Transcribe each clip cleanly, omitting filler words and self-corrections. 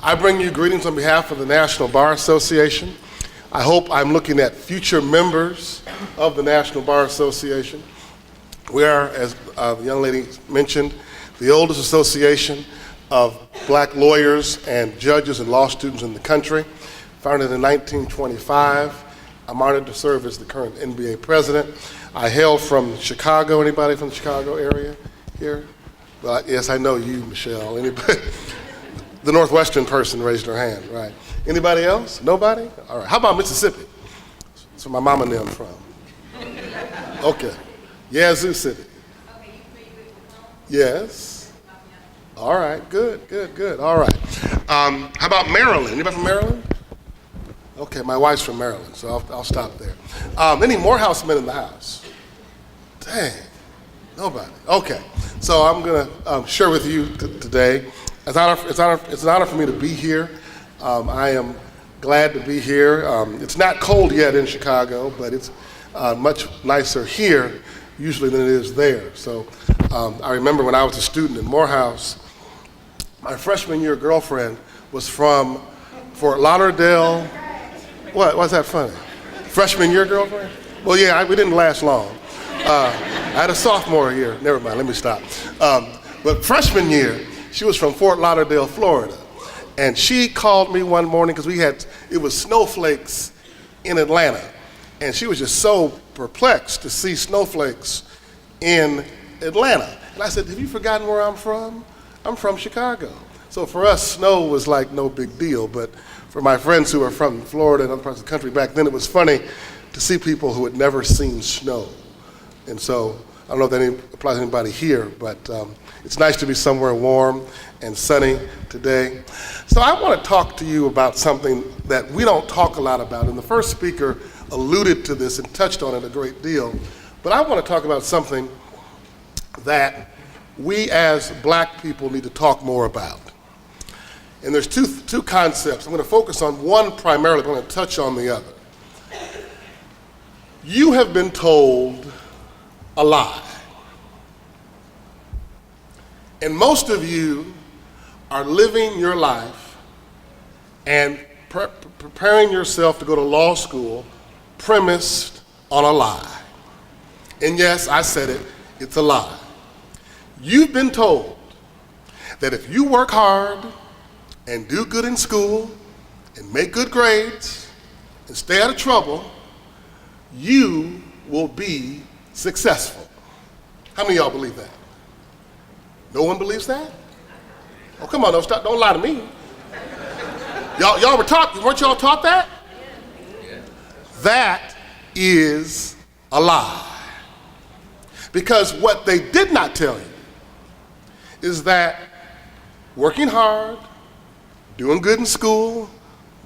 I bring you greetings on behalf of the National Bar Association. I hope I'm looking at future members of the National Bar Association. We are, as the young lady mentioned, the oldest association of black lawyers and judges and law students in the country. Founded in 1925. I'm honored to serve as the current NBA president. I hail from Chicago. Anybody from the Chicago area here? Well, yes, I know you, Michelle. Anybody? The Northwestern person raised her hand, right. Anybody else? Nobody? All right. How about Mississippi? That's where my mama and them from. Okay. Yazoo City. Yes. All right. Good. All right. How about Maryland? Anybody from Maryland? Okay, my wife's from Maryland, so I'll stop there. Any Morehouse men in the house? Dang, nobody. Okay, so I'm gonna share with you today. It's an honor for me to be here. I am glad to be here. It's not cold yet in Chicago, but it's much nicer here usually than it is there. So I remember when I was a student in Morehouse, my freshman year girlfriend was from Fort Lauderdale. What's that funny? Freshman year girlfriend? Well, yeah, we didn't last long. I had a sophomore year. Never mind, let me stop. But freshman year, she was from Fort Lauderdale, Florida. And she called me one morning because it was snowflakes in Atlanta. And she was just so perplexed to see snowflakes in Atlanta. And I said, have you forgotten where I'm from? I'm from Chicago. So for us, snow was like no big deal. But for my friends who are from Florida and other parts of the country back then, it was funny to see people who had never seen snow. And so I don't know if that applies to anybody here, but it's nice to be somewhere warm and sunny today. So I want to talk to you about something that we don't talk a lot about. And the first speaker alluded to this and touched on it a great deal. But I want to talk about something that we as black people need to talk more about. And there's two concepts. I'm going to focus on one primarily, but I'm going to touch on the other. You have been told a lie. And most of you are living your life and preparing yourself to go to law school premised on a lie. And yes, I said it, it's a lie. You've been told that if you work hard and do good in school and make good grades and stay out of trouble, you will be successful. How many of y'all believe that? No one believes that? Oh, come on, don't lie to me. Y'all weren't y'all taught that? That is a lie. Because what they did not tell you is that working hard, doing good in school,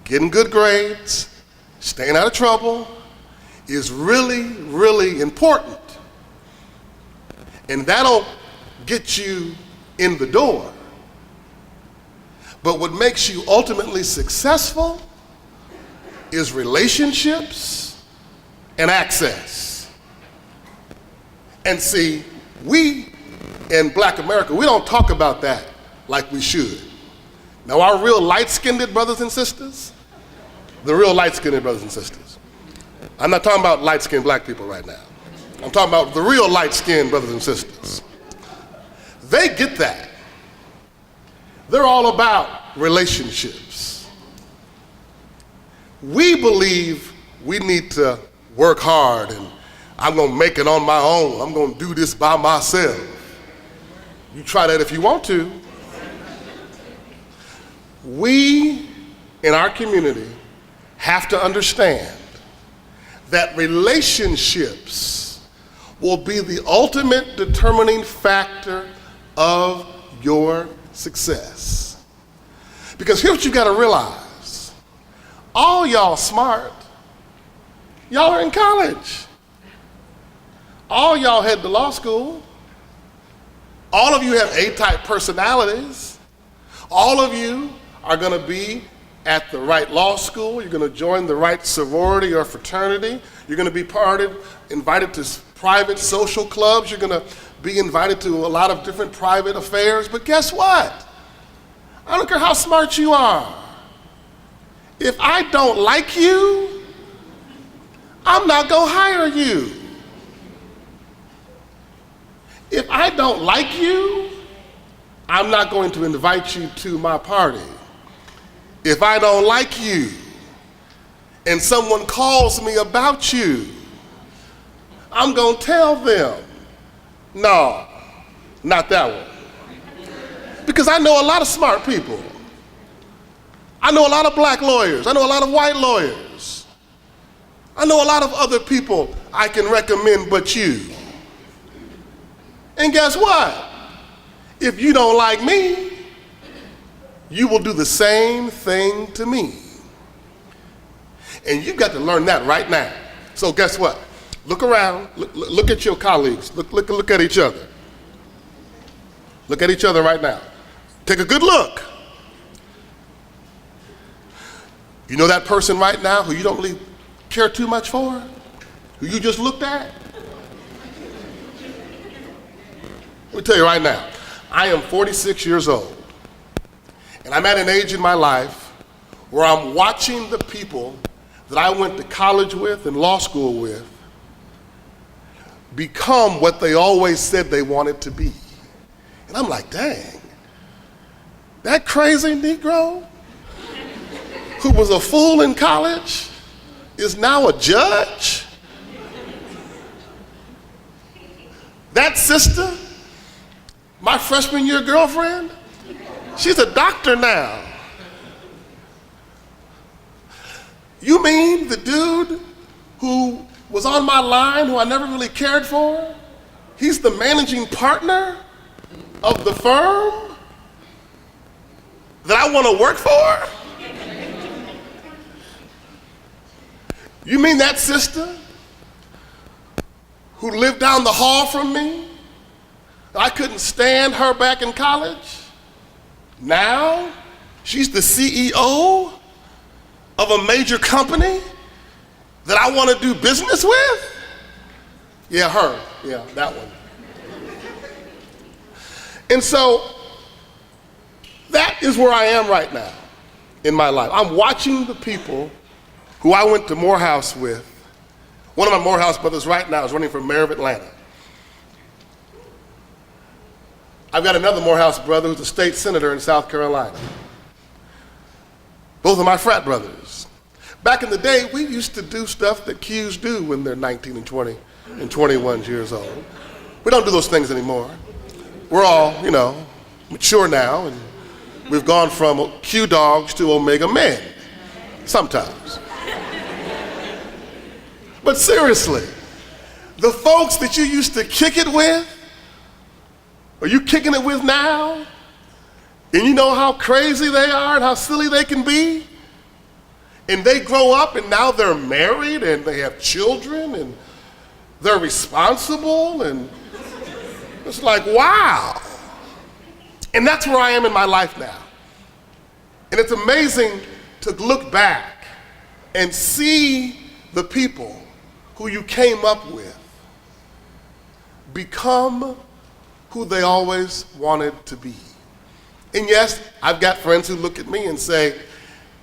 getting good grades, staying out of trouble is really, really important. And that'll get you in the door. But what makes you ultimately successful is relationships and access. And see, we in Black America, we don't talk about that like we should. Now, our real light-skinned brothers and sisters, the real light-skinned brothers and sisters. I'm not talking about light-skinned black people right now. I'm talking about the real light-skinned brothers and sisters. They get that. They're all about relationships. We believe we need to work hard and I'm gonna make it on my own. I'm gonna do this by myself. You try that if you want to. We, in our community, have to understand that relationships will be the ultimate determining factor of your success. Because here's what you gotta realize. All y'all smart. Y'all are in college. All y'all head to law school. All of you have A-type personalities. All of you are gonna be at the right law school. You're gonna join the right sorority or fraternity. You're gonna be invited to private social clubs. You're gonna be invited to a lot of different private affairs. But guess what? I don't don't care how smart you are. If I don't like you, I'm not going to hire you. If I don't like you, I'm not going to invite you to my party. If I don't like you and someone calls me about you, I'm going to tell them, no, not that one. Because I know a lot of smart people. I know a lot of black lawyers. I know a lot of white lawyers. I know a lot of other people I can recommend but you. And guess what? If you don't like me, you will do the same thing to me. And you've got to learn that right now. So guess what? Look around, look at your colleagues, look at each other. Look at each other right now. Take a good look. You know that person right now who you don't really care too much for? Who you just looked at? Let me tell you right now, I am 46 years old. And I'm at an age in my life where I'm watching the people that I went to college with and law school with become what they always said they wanted to be. And I'm like, dang, that crazy Negro who was a fool in college is now a judge? That sister, my freshman year girlfriend, she's a doctor now. You mean the dude who was on my line, who I never really cared for, he's the managing partner of the firm that I want to work for? You mean that sister who lived down the hall from me, I couldn't stand her back in college? Now she's the CEO of a major company that I want to do business with? Yeah, her. Yeah, that one. And so that is where I am right now in my life. I'm watching the people who I went to Morehouse with. One of my Morehouse brothers right now is running for mayor of Atlanta. I've got another Morehouse brother who's a state senator in South Carolina. Both of my frat brothers. Back in the day, we used to do stuff that Qs do when they're 19 and 20 and 21 years old. We don't do those things anymore. We're all, mature now, and we've gone from Q dogs to Omega men, sometimes. But seriously, the folks that you used to kick it with, are you kicking it with now? And you know how crazy they are and how silly they can be? And they grow up and now they're married and they have children and they're responsible, and it's like, wow. And that's where I am in my life now. And it's amazing to look back and see the people who you came up with become who they always wanted to be. And yes, I've got friends who look at me and say,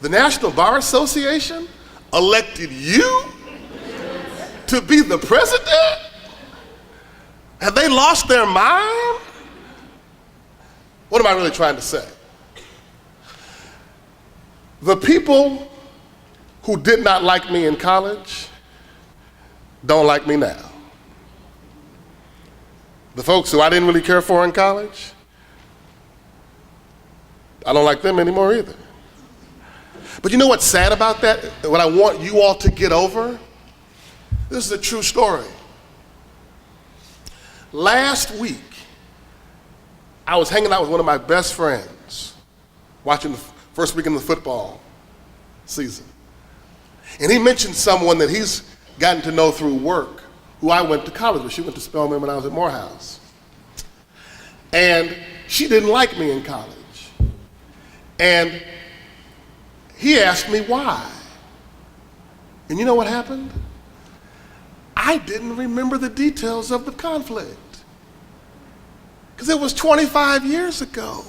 the National Bar Association elected you to be the president? Have they lost their mind? What am I really trying to say? The people who did not like me in college don't like me now. The folks who I didn't really care for in college, I don't like them anymore either. But you know what's sad about that? What I want you all to get over? This is a true story. Last week, I was hanging out with one of my best friends, watching the first weekend of the football season. And he mentioned someone that he's gotten to know through work, who I went to college with. She went to Spelman when I was at Morehouse. And she didn't like me in college. And he asked me why. And you know what happened? I didn't remember the details of the conflict. Because it was 25 years ago.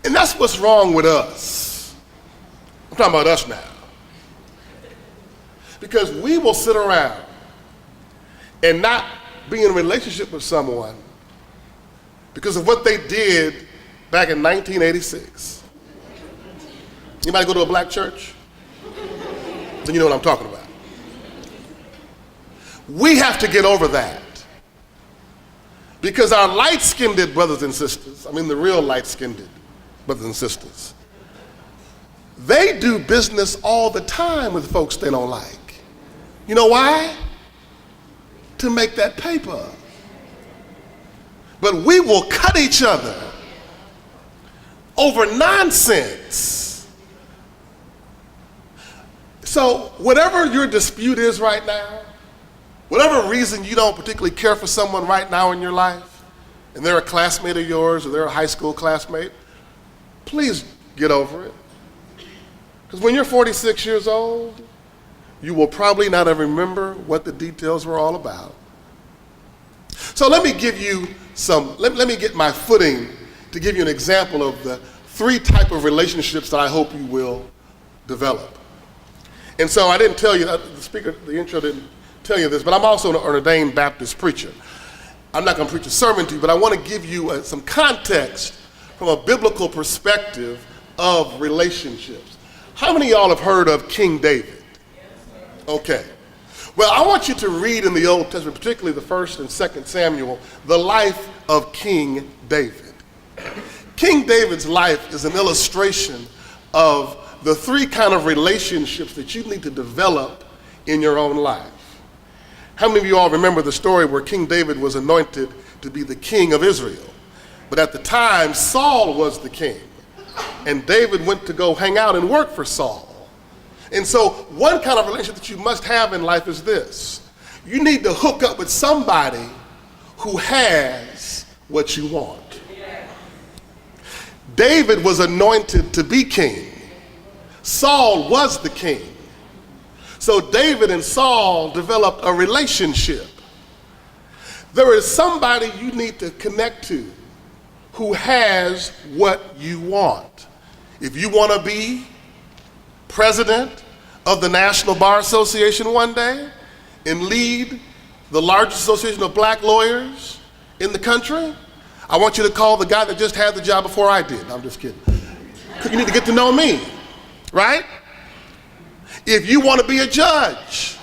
And that's what's wrong with us. I'm talking about us now. Because we will sit around and not be in a relationship with someone because of what they did back in 1986. Anybody go to a black church? Then you know what I'm talking about. We have to get over that. Because our light-skinned brothers and sisters, I mean the real light-skinned brothers and sisters, they do business all the time with folks they don't like. You know why? To make that paper. But we will cut each other over nonsense. So whatever your dispute is right now, whatever reason you don't particularly care for someone right now in your life, and they're a classmate of yours or they're a high school classmate, please get over it. Because when you're 46 years old, you will probably not ever remember what the details were all about. So let me give you let me get my footing to give you an example of the 3 type of relationships that I hope you will develop. And so I didn't tell you, the intro didn't tell you this, but I'm also an ordained Baptist preacher. I'm not going to preach a sermon to you, but I want to give you some context from a biblical perspective of relationships. How many of y'all have heard of King David? Okay. Well, I want you to read in the Old Testament, particularly the 1st and 2nd Samuel, the life of King David. King David's life is an illustration of the 3 kind of relationships that you need to develop in your own life. How many of you all remember the story where King David was anointed to be the king of Israel? But at the time, Saul was the king, and David went to go hang out and work for Saul. And so one kind of relationship that you must have in life is this. You need to hook up with somebody who has what you want. David was anointed to be king. Saul was the king. So David and Saul developed a relationship. There is somebody you need to connect to who has what you want. If you want to be president of the National Bar Association one day and lead the largest association of black lawyers in the country, I want you to call the guy that just had the job before I did. I'm just kidding. You need to get to know me, right? If you want to be a judge,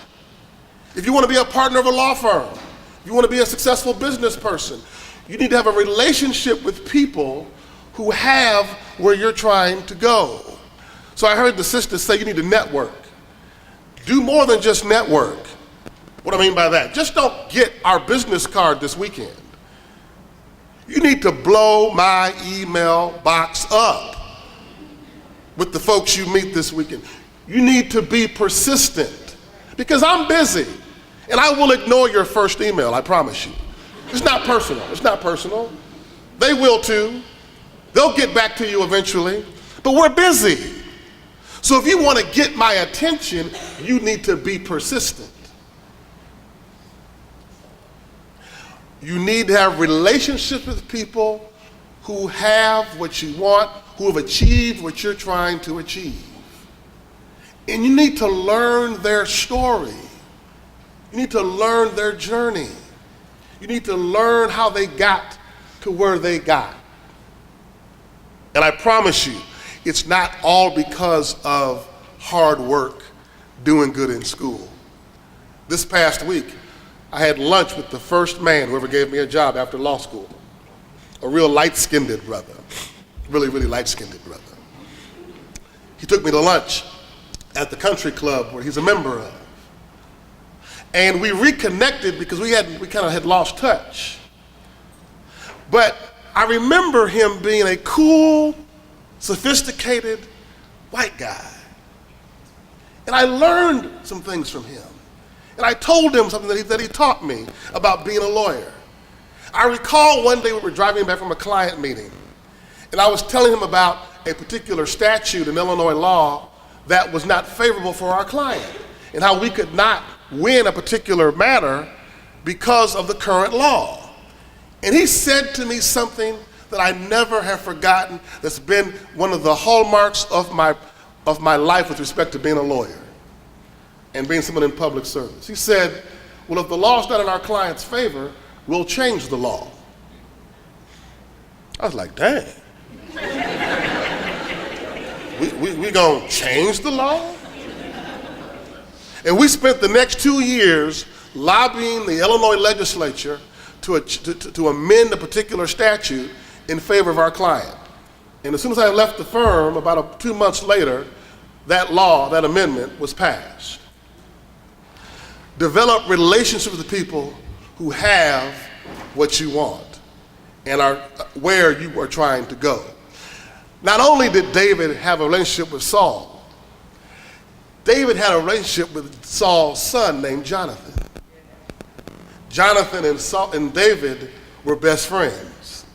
if you want to be a partner of a law firm, if you want to be a successful business person, you need to have a relationship with people who have where you're trying to go. So I heard the sisters say you need to network. Do more than just network. What do I mean by that? Just don't get our business card this weekend. You need to blow my email box up with the folks you meet this weekend. You need to be persistent because I'm busy and I will ignore your first email, I promise you. It's not personal. It's not personal. They will too. They'll get back to you eventually, but we're busy. So if you want to get my attention, you need to be persistent. You need to have relationships with people who have what you want, who have achieved what you're trying to achieve. And you need to learn their story. You need to learn their journey. You need to learn how they got to where they got. And I promise you, it's not all because of hard work, doing good in school. This past week, I had lunch with the first man who ever gave me a job after law school. A real light-skinned brother, really, really light-skinned brother. He took me to lunch at the country club where he's a member of. And we reconnected because we kind of had lost touch. But I remember him being a cool, sophisticated white guy. And I learned some things from him. And I told him something that he taught me about being a lawyer. I recall one day we were driving back from a client meeting, and I was telling him about a particular statute in Illinois law that was not favorable for our client, and how we could not win a particular matter because of the current law. And he said to me something that I never have forgotten, that's been one of the hallmarks of my life with respect to being a lawyer and being someone in public service. He said, well, if the law's not in our client's favor, we'll change the law. I was like, dang. we gonna change the law? And we spent the next 2 years lobbying the Illinois legislature to amend a particular statute in favor of our client. And as soon as I left the firm, about 2 months later, that law, that amendment was passed. Develop relationships with the people who have what you want and are where you are trying to go. Not only did David have a relationship with Saul, David had a relationship with Saul's son named Jonathan. Jonathan and David were best friends.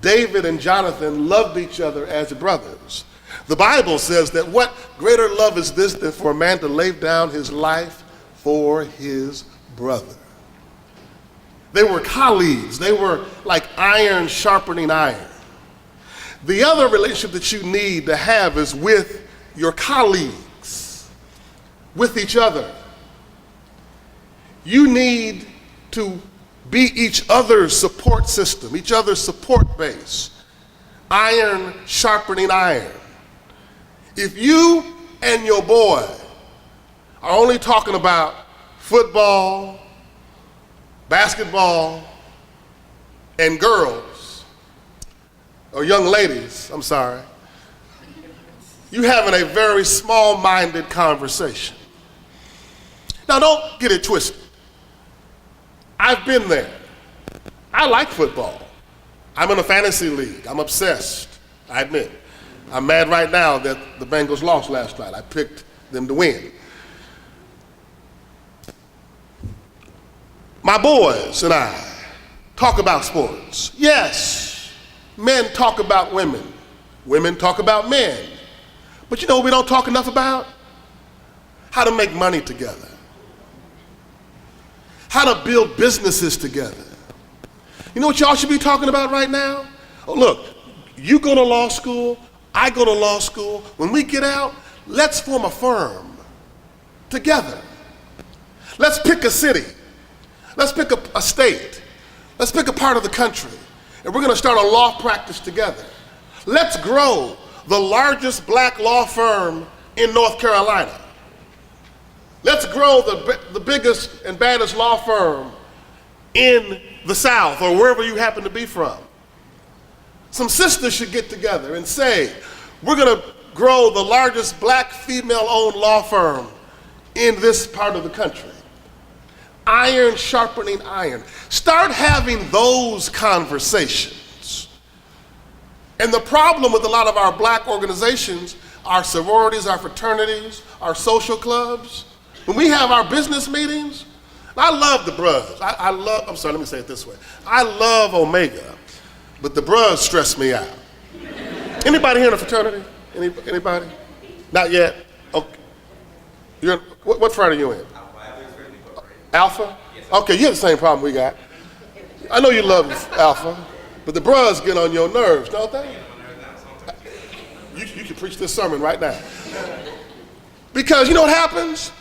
David and Jonathan loved each other as brothers. The Bible says that what greater love is this than for a man to lay down his life for his brother. They were colleagues. They were like iron sharpening iron. The other relationship that you need to have is with your colleagues, with each other. You need to be each other's support system, each other's support base. Iron sharpening iron. If you and your boy are only talking about football, basketball, and girls, or young ladies, I'm sorry, you're having a very small-minded conversation. Now, don't get it twisted. I've been there. I like football. I'm in a fantasy league. I'm obsessed, I admit. I'm mad right now that the Bengals lost last night. I picked them to win. My boys and I talk about sports. Yes, men talk about women. Women talk about men. But you know what we don't talk enough about? How to make money together. How to build businesses together. You know what y'all should be talking about right now? Oh, look, you go to law school, I go to law school. When we get out, let's form a firm together. Let's pick a city. Let's pick a state. Let's pick a part of the country. And we're going to start a law practice together. Let's grow the largest black law firm in North Carolina. Let's grow the biggest and baddest law firm in the South or wherever you happen to be from. Some sisters should get together and say, we're going to grow the largest black female-owned law firm in this part of the country. Iron sharpening iron. Start having those conversations. And the problem with a lot of our black organizations, our sororities, our fraternities, our social clubs, when we have our business meetings, I love the bros. I'm sorry, let me say it this way. I love Omega, but the bros stress me out. Anybody here in a fraternity? Anybody? Not yet? Okay. What frat are you in? Alpha? Okay, you have the same problem we got. I know you love Alpha, but the bros get on your nerves, don't they? You can preach this sermon right now. Because you know what happens?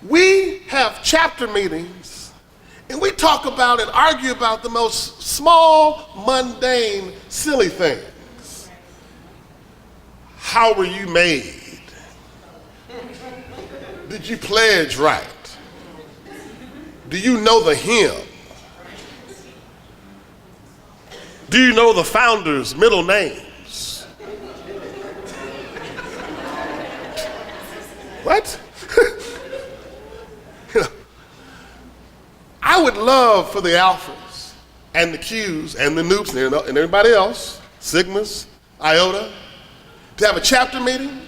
We have chapter meetings, and we talk about and argue about the most small, mundane, silly things. How were you made? Did you pledge right? Do you know the hymn? Do you know the founders' middle names? What? I would love for the alphas and the Qs and the noops and everybody else, sigmas, iota, to have a chapter meeting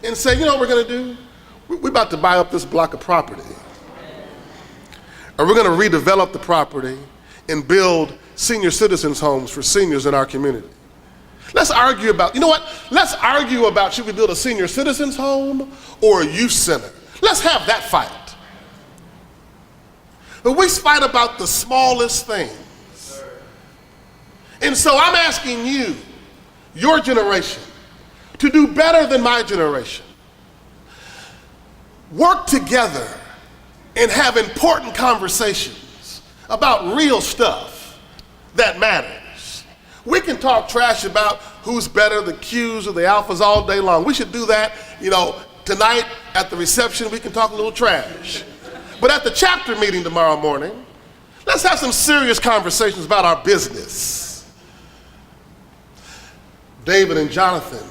and say, you know what we're going to do? We're about to buy up this block of property. Or we're going to redevelop the property and build senior citizens' homes for seniors in our community. Let's argue about, you know what? Let's argue about should we build a senior citizens' home or a youth center. Let's have that fight. But we fight about the smallest things. And so I'm asking you, your generation, to do better than my generation. Work together and have important conversations about real stuff that matters. We can talk trash about who's better, the Qs or the alphas all day long. We should do that, tonight at the reception. We can talk a little trash. But at the chapter meeting tomorrow morning, let's have some serious conversations about our business. David and Jonathan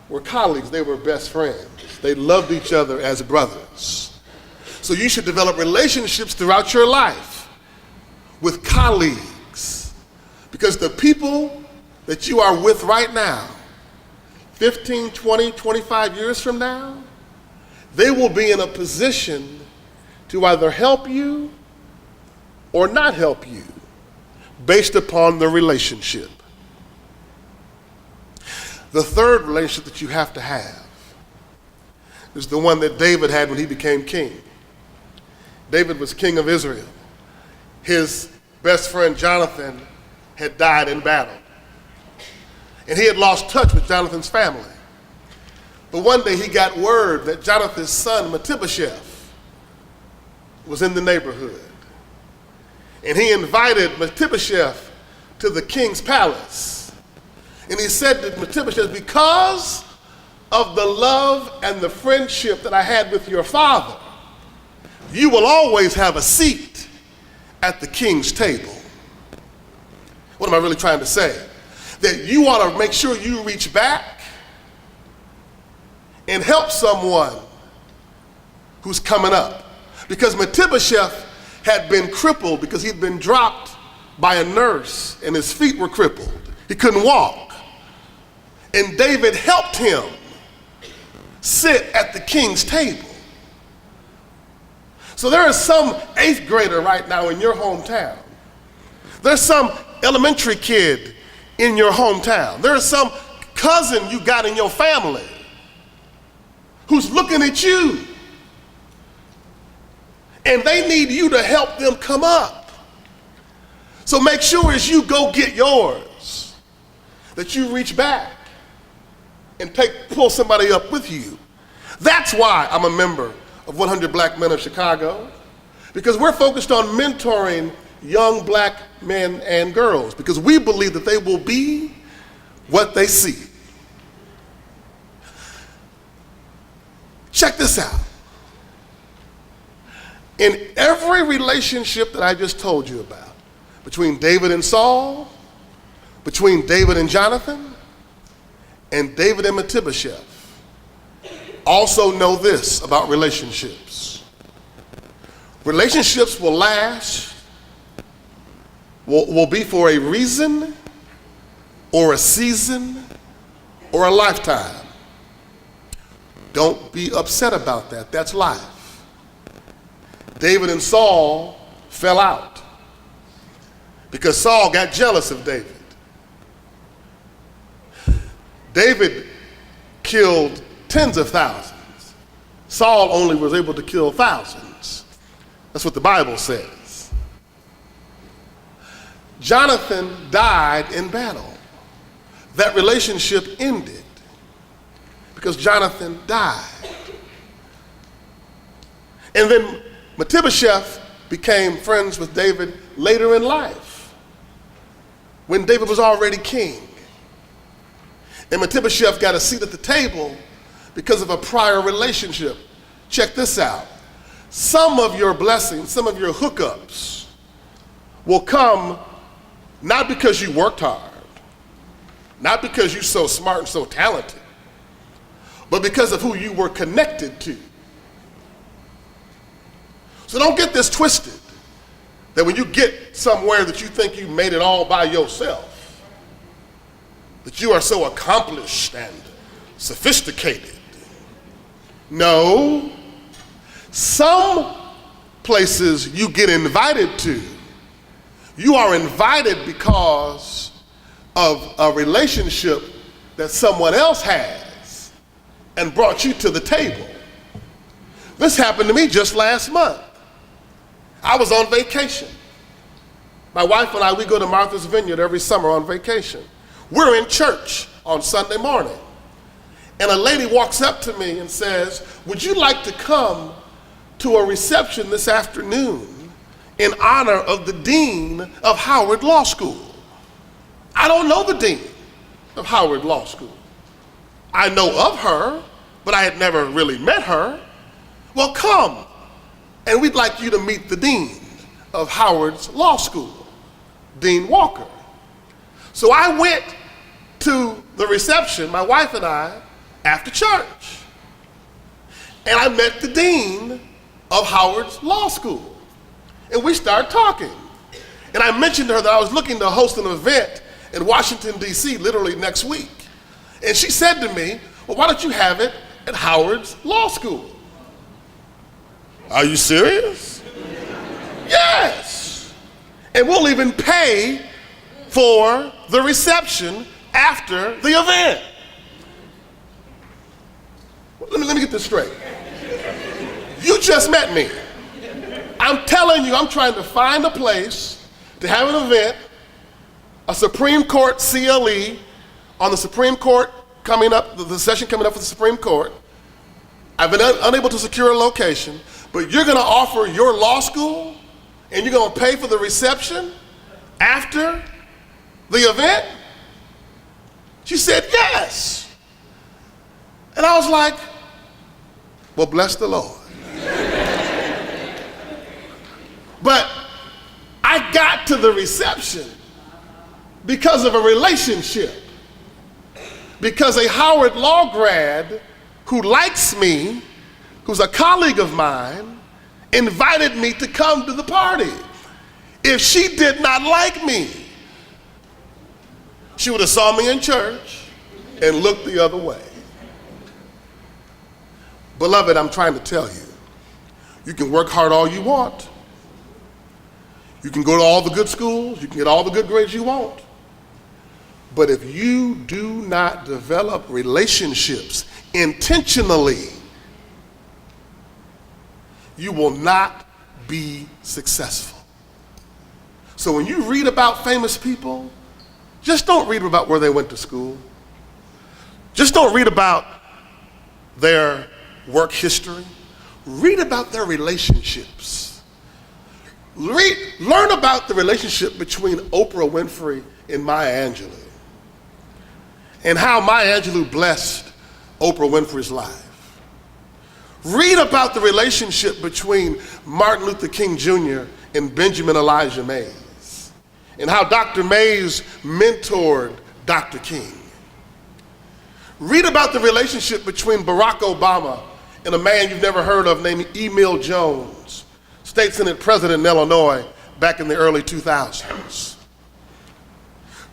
were colleagues. They were best friends. They loved each other as brothers. So you should develop relationships throughout your life with colleagues, because the people that you are with right now, 15, 20, 25 years from now, they will be in a position to either help you or not help you based upon the relationship. The third relationship that you have to have is the one that David had when he became king. David was king of Israel. His best friend Jonathan had died in battle. And he had lost touch with Jonathan's family. But one day he got word that Jonathan's son Mephibosheth was in the neighborhood. And he invited Mephibosheth to the king's palace. And he said to Mephibosheth, because of the love and the friendship that I had with your father, you will always have a seat at the king's table. What am I really trying to say? That you ought to make sure you reach back and help someone who's coming up. Because Mephibosheth had been crippled because he'd been dropped by a nurse and his feet were crippled. He couldn't walk. And David helped him sit at the king's table. So there is some 8th grader right now in your hometown. There's some elementary kid in your hometown. There's some cousin you got in your family who's looking at you. And they need you to help them come up. So make sure as you go get yours, that you reach back and pull somebody up with you. That's why I'm a member of 100 Black Men of Chicago, because we're focused on mentoring young black men and girls, because we believe that they will be what they see. Check this out. In every relationship that I just told you about, between David and Saul, between David and Jonathan, and David and Mephibosheth, also know this about relationships. Relationships will last, will be for a reason, or a season, or a lifetime. Don't be upset about that. That's life. David and Saul fell out because Saul got jealous of David. David killed tens of thousands. Saul only was able to kill thousands. That's what the Bible says. Jonathan died in battle. That relationship ended because Jonathan died. And then Mephibosheth became friends with David later in life, when David was already king. And Mephibosheth got a seat at the table because of a prior relationship. Check this out. Some of your blessings, some of your hookups will come not because you worked hard, not because you're so smart and so talented, but because of who you were connected to. So don't get this twisted, that when you get somewhere that you think you made it all by yourself, that you are so accomplished and sophisticated. No, some places you get invited to, you are invited because of a relationship that someone else has and brought you to the table. This happened to me just last month. I was on vacation. My wife and I, we go to Martha's Vineyard every summer on vacation. We're in church on Sunday morning. And a lady walks up to me and says, would you like to come to a reception this afternoon in honor of the dean of Howard Law School? I don't know the dean of Howard Law School. I know of her, but I had never really met her. Well, come, and we'd like you to meet the dean of Howard's Law School, Dean Walker. So I went to the reception, my wife and I, after church. And I met the dean of Howard's Law School. And we started talking. And I mentioned to her that I was looking to host an event in Washington, D.C. literally next week. And she said to me, well, why don't you have it at Howard's Law School? Are you serious? Yes. And we'll even pay for the reception after the event. Let me get this straight. You just met me. I'm telling you, I'm trying to find a place to have an event, a Supreme Court CLE on the Supreme Court coming up, the session coming up for the Supreme Court. I've been unable to secure a location, but you're going to offer your law school and you're going to pay for the reception after the event? She said, yes. And I was like, well, bless the Lord. But I got to the reception because of a relationship. Because a Howard Law grad who likes me, who's a colleague of mine, invited me to come to the party. If she did not like me, she would have saw me in church and looked the other way. Beloved, I'm trying to tell you, you can work hard all you want. You can go to all the good schools, you can get all the good grades you want. But if you do not develop relationships intentionally, you will not be successful. So when you read about famous people, just don't read about where they went to school. Just don't read about their work history. Read about their relationships. Learn about the relationship between Oprah Winfrey and Maya Angelou, and how Maya Angelou blessed Oprah Winfrey's life. Read about the relationship between Martin Luther King Jr. and Benjamin Elijah Mays, and how Dr. Mays mentored Dr. King. Read about the relationship between Barack Obama and a man you've never heard of named Emil Jones, State Senate President in Illinois back in the early 2000s.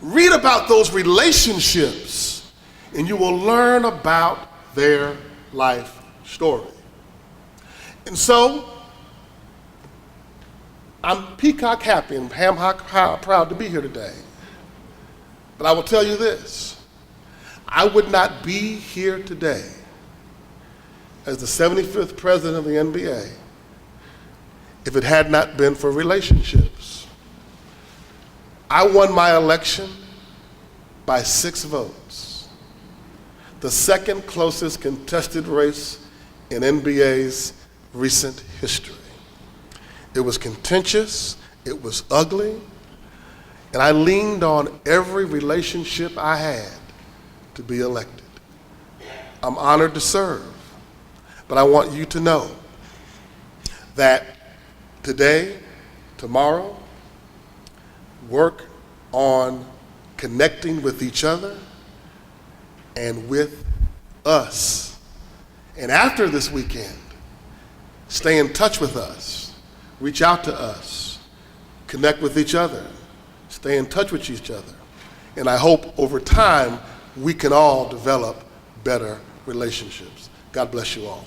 Read about those relationships and you will learn about their life story. And so, I'm peacock happy and proud to be here today. But I will tell you this, I would not be here today as the 75th president of the NBA if it had not been for relationships. I won my election by 6 votes, the second closest contested race in NBA's recent history. It was contentious, it was ugly, and I leaned on every relationship I had to be elected. I'm honored to serve, but I want you to know that today, tomorrow, work on connecting with each other and with us. And after this weekend, stay in touch with us, reach out to us, connect with each other, stay in touch with each other. And I hope over time we can all develop better relationships. God bless you all.